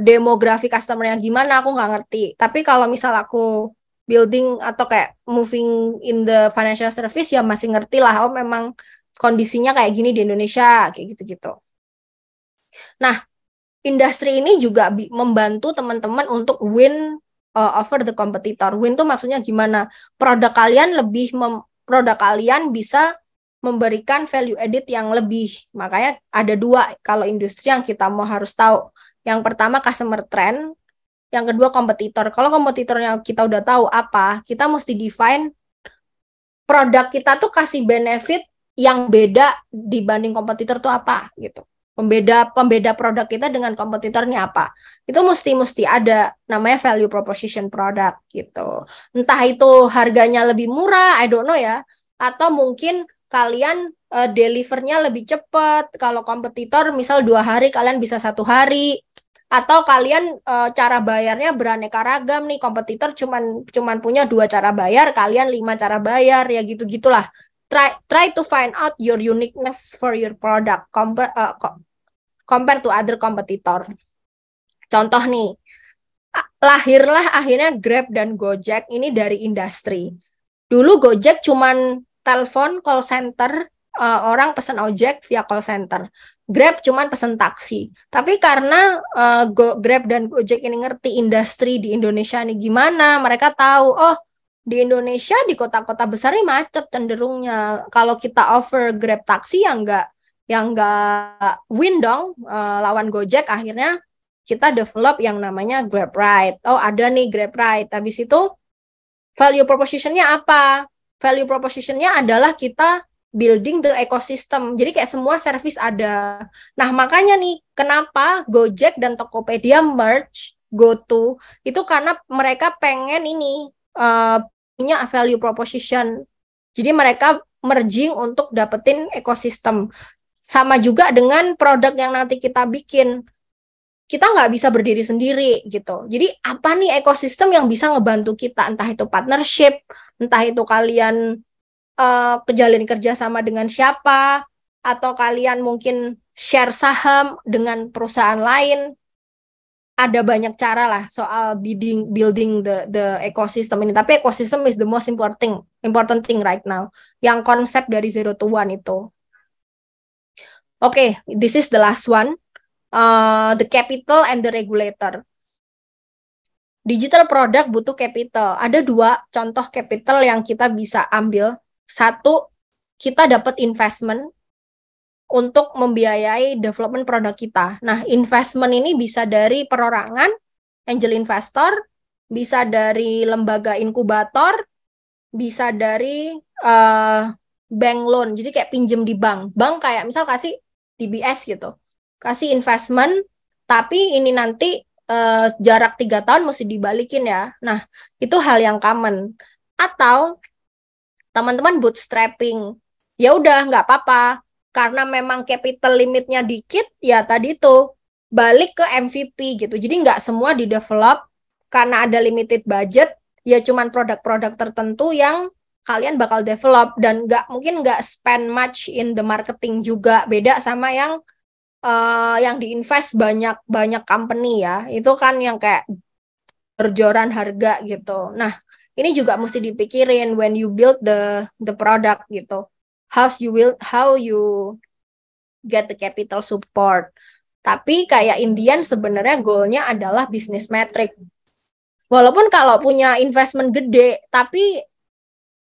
demografi customer-nya gimana aku nggak ngerti. Tapi kalau misal aku building atau kayak moving in the financial service ya masih ngerti lah, oh memang kondisinya kayak gini di Indonesia kayak gitu-gitu. Nah, industri ini juga membantu teman-teman untuk win over the competitor. Win tuh maksudnya gimana? Produk kalian bisa memberikan value added yang lebih. Makanya ada dua kalau industri yang kita mau harus tahu. Yang pertama customer trend, Yang kedua kompetitor. Kalau kompetitornya kita udah tahu apa, kita mesti define produk kita tuh kasih benefit yang beda dibanding kompetitor tuh apa gitu. Pembeda produk kita dengan kompetitornya apa. Itu mesti ada namanya value proposition product gitu. Entah itu harganya lebih murah, I don't know ya. Atau mungkin kalian delivernya lebih cepat. Kalau kompetitor misal 2 hari, kalian bisa 1 hari. Atau kalian cara bayarnya beraneka ragam nih, kompetitor cuman punya 2 cara bayar, kalian 5 cara bayar, ya gitu-gitulah. Try to find out your uniqueness for your product compare to other competitor. Contoh nih, lahirlah akhirnya Grab dan Gojek ini dari industri. Dulu Gojek cuman telepon call center, orang pesan ojek via call center. Grab cuman pesan taksi. Tapi karena Grab dan Gojek ini ngerti industri di Indonesia ini gimana, mereka tahu, oh di Indonesia di kota-kota besar ini macet cenderungnya. Kalau kita offer Grab taksi yang enggak win dong lawan Gojek, akhirnya kita develop yang namanya Grab Ride. Oh ada nih Grab Ride. Habis itu value proposition-nya apa? Value proposition-nya adalah kita building the ecosystem. Jadi kayak semua service ada. Nah, makanya nih kenapa Gojek dan Tokopedia merge GoTo itu karena mereka pengen ini punya value proposition. Jadi mereka merging untuk dapetin ekosistem. Sama juga dengan produk yang nanti kita bikin. Kita nggak bisa berdiri sendiri gitu. Jadi apa nih ekosistem yang bisa ngebantu kita? Entah itu partnership, entah itu kalian kejalin kerjasama dengan siapa, atau kalian mungkin share saham dengan perusahaan lain. Ada banyak cara lah soal building the ecosystem ini. Tapi ecosystem is the most important thing right now. Yang konsep dari 0 to 1 itu. Oke, this is the last one. The capital and the regulator. Digital product butuh capital. Ada 2 contoh capital yang kita bisa ambil. 1, kita dapat investment untuk membiayai development produk kita. Nah, investment ini bisa dari perorangan, angel investor, bisa dari lembaga inkubator, bisa dari bank loan. Jadi kayak pinjem di bank. Bank kayak misal kasih TBS gitu. Kasih investment, tapi ini nanti jarak 3 tahun mesti dibalikin ya. Nah, itu hal yang common. Atau teman-teman bootstrapping. Ya udah, nggak apa-apa. Karena memang capital limitnya dikit, ya tadi itu balik ke MVP gitu. Jadi nggak semua di-develop karena ada limited budget, ya cuman produk-produk tertentu yang kalian bakal develop dan mungkin nggak spend much in the marketing juga. Beda sama yang diinvest banyak company ya, itu kan yang kayak berjoran harga gitu. Nah, ini juga mesti dipikirin when you build the product gitu. How you get the capital support. Tapi kayak Indian sebenarnya goalnya adalah business metric. Walaupun kalau punya investment gede, tapi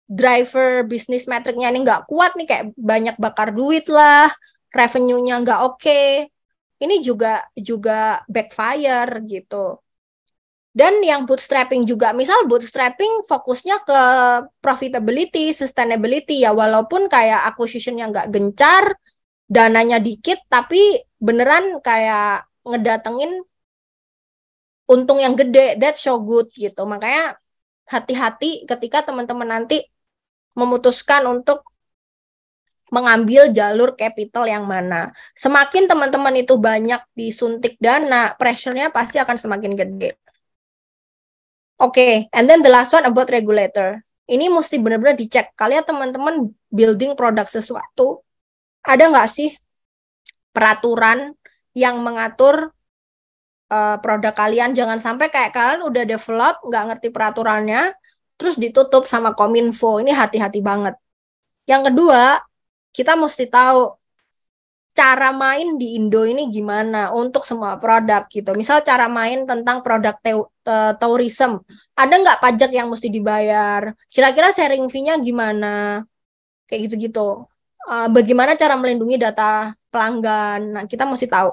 driver business metricnya ini nggak kuat nih, kayak banyak bakar duit lah, revenue-nya nggak oke, ini juga backfire gitu. Dan yang bootstrapping juga, misal bootstrapping fokusnya ke profitability, sustainability ya, walaupun kayak acquisition-nya nggak gencar, dananya dikit, tapi beneran kayak ngedatengin untung yang gede, that's so good gitu. Makanya hati-hati ketika teman-teman nanti memutuskan untuk mengambil jalur capital yang mana. Semakin teman-teman itu banyak disuntik dana, pressure-nya pasti akan semakin gede. Oke, and then the last one about regulator. Ini mesti benar-benar dicek. Kalian teman-teman building produk sesuatu, ada nggak sih peraturan yang mengatur produk kalian? Jangan sampai kayak kalian udah develop, nggak ngerti peraturannya, terus ditutup sama Kominfo. Ini hati-hati banget. Yang kedua, kita mesti tahu cara main di Indo ini gimana untuk semua produk gitu. Misal cara main tentang produk tourism. Ada nggak pajak yang mesti dibayar? Kira-kira sharing fee-nya gimana? Kayak gitu-gitu. Bagaimana cara melindungi data pelanggan? Nah, kita mesti tahu.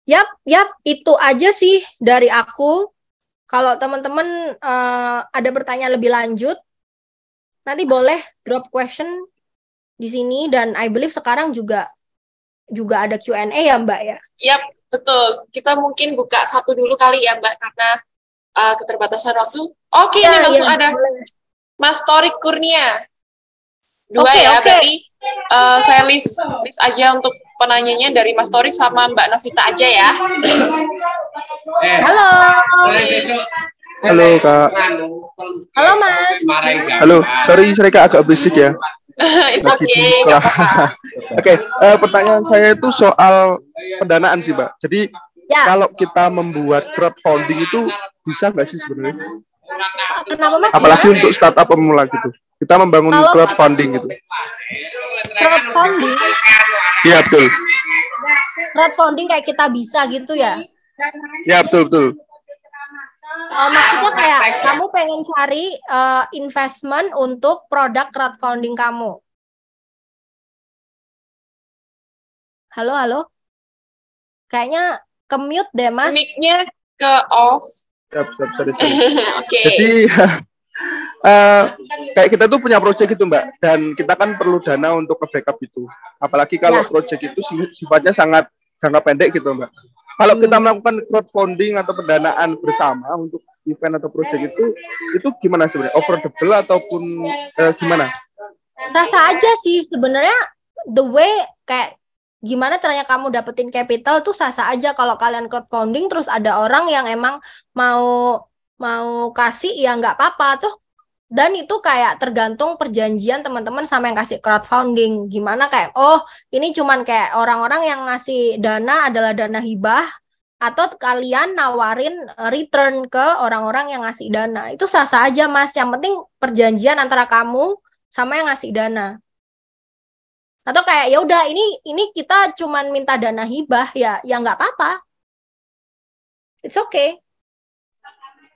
Yap, itu aja sih dari aku. Kalau teman-teman ada pertanyaan lebih lanjut, nanti boleh drop question di sini, dan I believe sekarang juga ada Q&A ya Mbak ya. Yap, betul. Kita mungkin buka satu dulu kali ya Mbak, karena keterbatasan waktu. Oke, ini langsung ada boleh. Mas Torik Kurnia. Dua Oke. berarti saya list aja untuk penanyanya dari Mas Torik sama Mbak Novita aja ya. Halo. Halo Kak. Halo Mas. Halo, sorry Kak agak berisik ya. It's okay. Oke, pertanyaan saya itu soal pendanaan sih Mbak. Jadi kalau kita membuat crowdfunding itu bisa nggak sih sebenarnya? Kenapa Mas? Apalagi untuk startup pemula gitu. Kita membangun crowdfunding gitu. Crowdfunding? Iya betul. Crowdfunding kayak kita bisa gitu ya? Ya betul. Maksudnya kayak kamu pengen cari investment untuk produk crowdfunding kamu. Halo? Kayaknya ke-mute deh Mas. Mic-nya ke off. Sorry. Oke. Jadi kayak kita tuh punya project itu Mbak, dan kita kan perlu dana untuk ke-backup itu. Apalagi kalau project itu sifatnya sangat jangka pendek gitu Mbak. Kalau kita melakukan crowdfunding atau pendanaan bersama untuk event atau project itu gimana sebenarnya? Affordable ataupun gimana? Sah-sah aja sih sebenarnya, the way kayak gimana caranya kamu dapetin capital tuh sah-sah aja. Kalau kalian crowdfunding terus ada orang yang emang mau kasih, ya nggak apa-apa tuh. Dan itu kayak tergantung perjanjian teman-teman sama yang kasih crowdfunding. Gimana kayak, oh ini cuman kayak orang-orang yang ngasih dana adalah dana hibah, atau kalian nawarin return ke orang-orang yang ngasih dana. Itu sah-sah aja Mas. Yang penting perjanjian antara kamu sama yang ngasih dana. Atau kayak ya udah ini kita cuman minta dana hibah, ya nggak apa-apa. It's okay.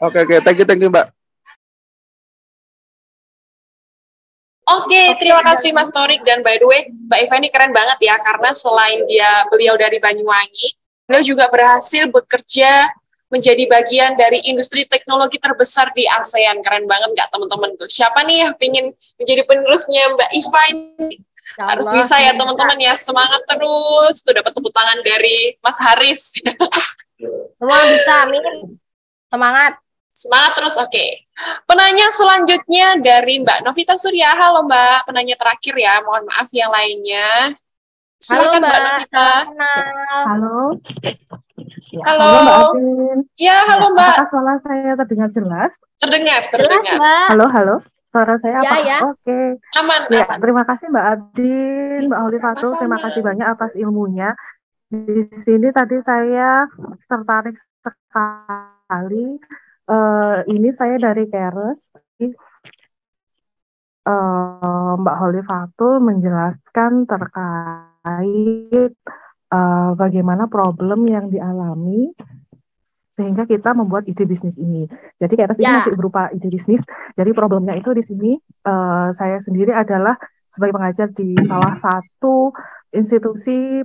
Oke, thank you Mbak. Oke, terima kasih Mas Torik. Dan by the way, Mbak Eva ini keren banget ya, karena selain beliau dari Banyuwangi, beliau juga berhasil bekerja menjadi bagian dari industri teknologi terbesar di ASEAN. Keren banget nggak teman-teman tuh? Siapa nih yang pengen menjadi penerusnya Mbak Eva ini? Harus bisa ya teman-teman ya, semangat terus. Tuh dapat tepuk tangan dari Mas Haris. Semua bisa, amin. Semangat terus, oke. Penanya selanjutnya dari Mbak Novita Surya. Halo Mbak, penanya terakhir ya, mohon maaf yang lainnya. Silakan Mbak Novita. Halo. Halo Mbak Adin. Ya, halo Mbak. Apakah suara saya terdengar jelas? Terdengar. Halo. Suara saya apa? Ya. Oke. Aman. Terima kasih Mbak Adin, Mbak Olivatul. Terima kasih banyak atas ilmunya. Di sini tadi saya tertarik sekali. Ini saya dari Keres. Mbak Olivatul menjelaskan terkait bagaimana problem yang dialami sehingga kita membuat ide bisnis ini. Jadi Keres ini masih berupa ide bisnis. Jadi problemnya itu di sini saya sendiri adalah sebagai pengajar di salah satu institusi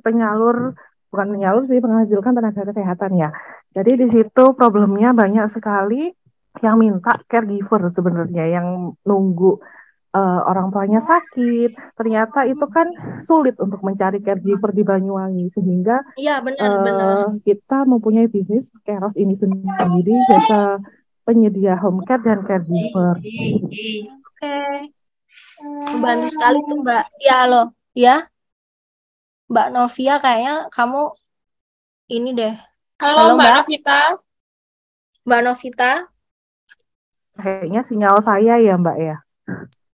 menghasilkan tenaga kesehatan ya. Jadi di situ problemnya banyak sekali yang minta caregiver sebenarnya, yang nunggu orang tuanya sakit. Ternyata itu kan sulit untuk mencari caregiver di Banyuwangi, sehingga benar. kita mempunyai bisnis Keros ini sendiri, jasa penyedia home care dan caregiver. Oke. Membantu sekali tuh Mbak. Ya halo. Ya. Mbak Novia, kayaknya kamu ini deh. Halo Mbak Novita. Mbak Novita. Kayaknya sinyal saya ya Mbak ya.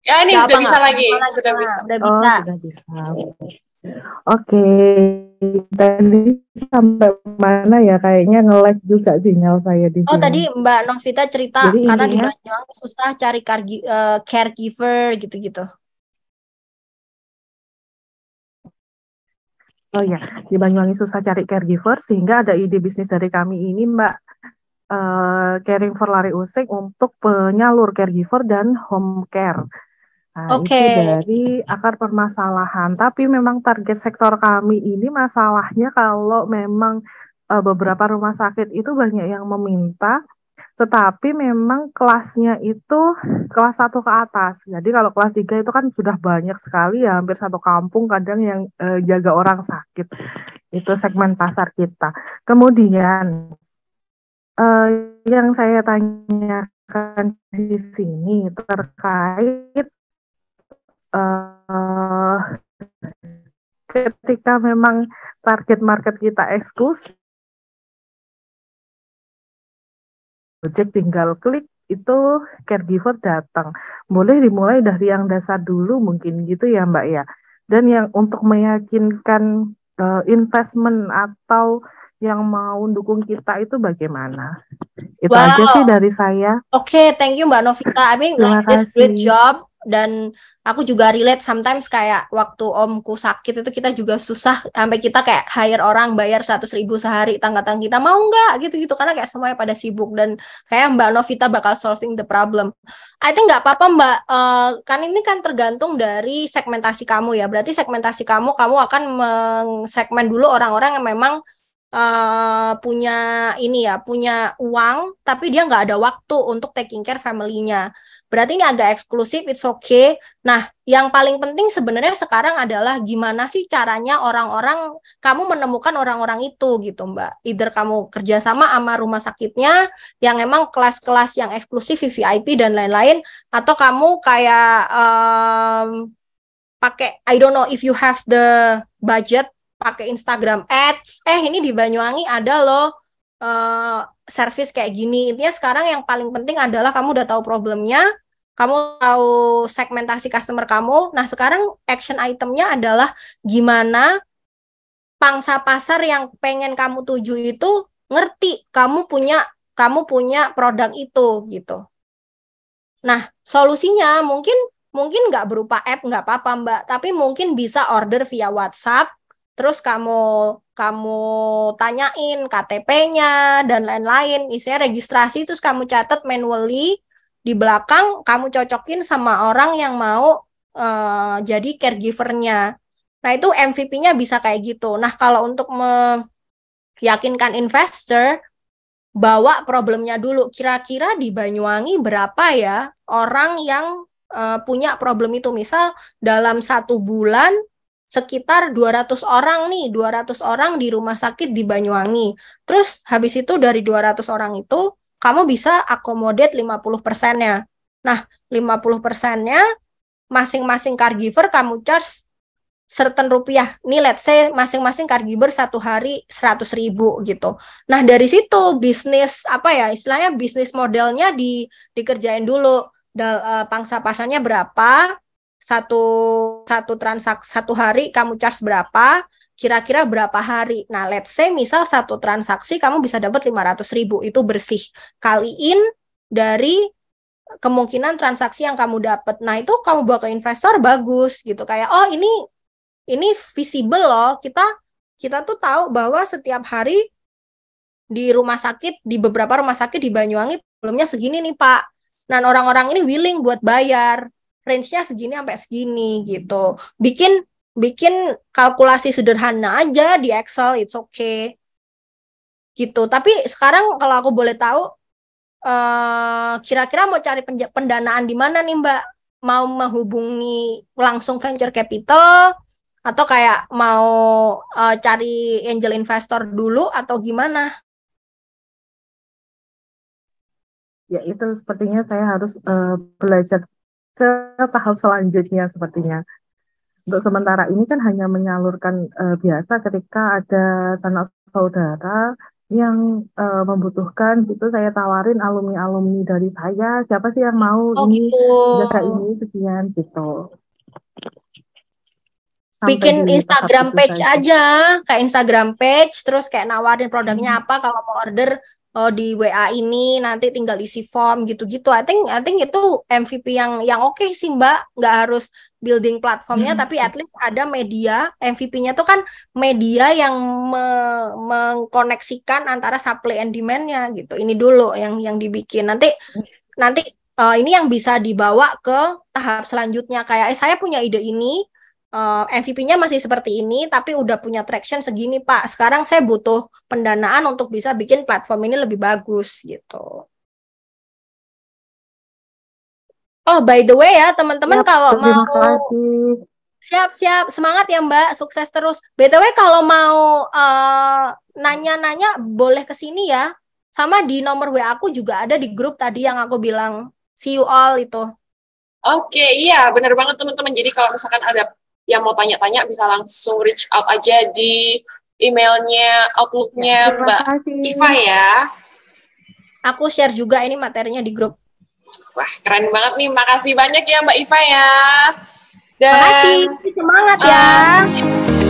Ya ini sudah bisa lagi. Sudah bisa. Sudah bisa. Oke. Tadi sampai mana ya? Kayaknya nge-lag juga sinyal saya di sini. Oh tadi Mbak Novita cerita jadi karena di Banyuwangi susah cari caregiver gitu-gitu. Oh ya, di Banyuwangi susah cari caregiver, sehingga ada ide bisnis dari kami ini Mbak, Caring for Lari Usik, untuk penyalur caregiver dan home care. Nah, itu dari akar permasalahan. Tapi memang target sektor kami ini masalahnya kalau memang beberapa rumah sakit itu banyak yang meminta, tetapi memang kelasnya itu kelas 1 ke atas. Jadi kalau kelas 3 itu kan sudah banyak sekali ya, hampir satu kampung kadang yang jaga orang sakit. Itu segmen pasar kita. Kemudian yang saya tanyakan di sini terkait ketika memang target market kita eksklusif, Gojek tinggal klik itu caregiver datang. Boleh dimulai dari yang dasar dulu mungkin gitu ya Mbak ya. Dan yang untuk meyakinkan investment atau yang mau dukung kita itu bagaimana? Itu aja sih dari saya. Oke, thank you Mbak Novita. I mean, Terima like this great kasih. job. Dan aku juga relate sometimes kayak waktu omku sakit itu kita juga susah sampai kita kayak hire orang bayar 100.000 sehari tangga-tangga kita mau nggak gitu-gitu karena kayak semuanya pada sibuk dan kayak Mbak Novita bakal solving the problem. I think nggak apa-apa Mbak. Kan ini kan tergantung dari segmentasi kamu ya. Berarti segmentasi kamu akan mengsegmen dulu orang-orang yang memang punya ini ya, punya uang, tapi dia nggak ada waktu untuk taking care family-nya. Berarti ini agak eksklusif, it's okay. Nah, yang paling penting sebenarnya sekarang adalah gimana sih caranya orang-orang, kamu menemukan orang-orang itu gitu Mbak. Either kamu kerjasama sama rumah sakitnya, yang emang kelas-kelas yang eksklusif, VVIP dan lain-lain, atau kamu kayak pakai, I don't know if you have the budget, pakai Instagram Ads, ini di Banyuwangi ada loh service kayak gini. Intinya sekarang yang paling penting adalah kamu udah tahu problemnya, kamu tahu segmentasi customer kamu. Nah, sekarang action itemnya adalah gimana pangsa pasar yang pengen kamu tuju itu ngerti kamu punya produk itu gitu. Nah, solusinya mungkin nggak berupa app, nggak apa-apa Mbak, tapi mungkin bisa order via WhatsApp. Terus kamu tanyain KTP-nya dan lain-lain, isinya registrasi, terus kamu catat manually di belakang, kamu cocokin sama orang yang mau jadi caregiver-nya. Nah, itu MVP-nya bisa kayak gitu. Nah, kalau untuk meyakinkan investor, bawa problemnya dulu. Kira-kira di Banyuwangi berapa ya orang yang punya problem itu? Misal dalam 1 bulan sekitar 200 orang nih, 200 orang di rumah sakit di Banyuwangi. Terus habis itu dari 200 orang itu, kamu bisa accommodate 50%-nya. Nah, 50%-nya masing-masing caregiver kamu charge certain rupiah. Nih let's say masing-masing caregiver 1 hari 100.000 gitu. Nah, dari situ bisnis istilahnya bisnis modelnya dikerjain dulu. Pangsa pasarnya berapa? Satu transaksi 1 hari kamu charge berapa? Kira-kira berapa hari? Nah, let's say misal 1 transaksi kamu bisa dapat 500.000, itu bersih. Kaliin dari kemungkinan transaksi yang kamu dapat. Nah, itu kamu bawa ke investor bagus gitu. Kayak ini visible loh. Kita tuh tahu bahwa setiap hari di beberapa rumah sakit di Banyuwangi problemnya segini nih, Pak. Dan orang-orang ini willing buat bayar. Range-nya segini sampai segini gitu. Bikin kalkulasi sederhana aja di Excel, it's okay. Gitu. Tapi sekarang kalau aku boleh tahu, kira-kira mau cari pendanaan di mana nih Mbak? Mau menghubungi langsung venture capital atau kayak mau cari angel investor dulu atau gimana? Ya itu sepertinya saya harus belajar ke tahap selanjutnya sepertinya. Untuk sementara ini kan hanya menyalurkan biasa ketika ada sanak saudara yang membutuhkan, gitu saya tawarin alumni-alumni dari saya, siapa sih yang mau ini gitu. jasa ini sekian gitu. Bikin Instagram page aja, kayak Instagram page, terus kayak nawarin produknya apa, kalau mau order di WA ini, nanti tinggal isi form gitu-gitu. I think itu MVP yang oke sih Mbak, nggak harus building platformnya, tapi at least ada media. MVP-nya tuh kan media yang mengkoneksikan antara supply and demand-nya gitu. Ini dulu yang dibikin. Nanti ini yang bisa dibawa ke tahap selanjutnya, kayak saya punya ide ini, MVP-nya masih seperti ini, tapi udah punya traction segini, Pak. Sekarang saya butuh pendanaan untuk bisa bikin platform ini lebih bagus gitu. Oh, by the way ya, teman-teman kalau terima mau kasih. Siap, semangat ya Mbak, sukses terus. BTW kalau mau nanya-nanya boleh ke sini ya. Sama di nomor WA aku juga ada di grup tadi yang aku bilang see you all itu. Oke, iya benar banget teman-teman. Jadi kalau misalkan ada yang mau tanya-tanya bisa langsung reach out aja di emailnya, Outlook-nya Terima Mbak kasih. Iva ya. Aku share juga ini materinya di grup. Wah, keren banget nih. Makasih banyak ya Mbak Iva ya. Dan Makasih, semangat ya.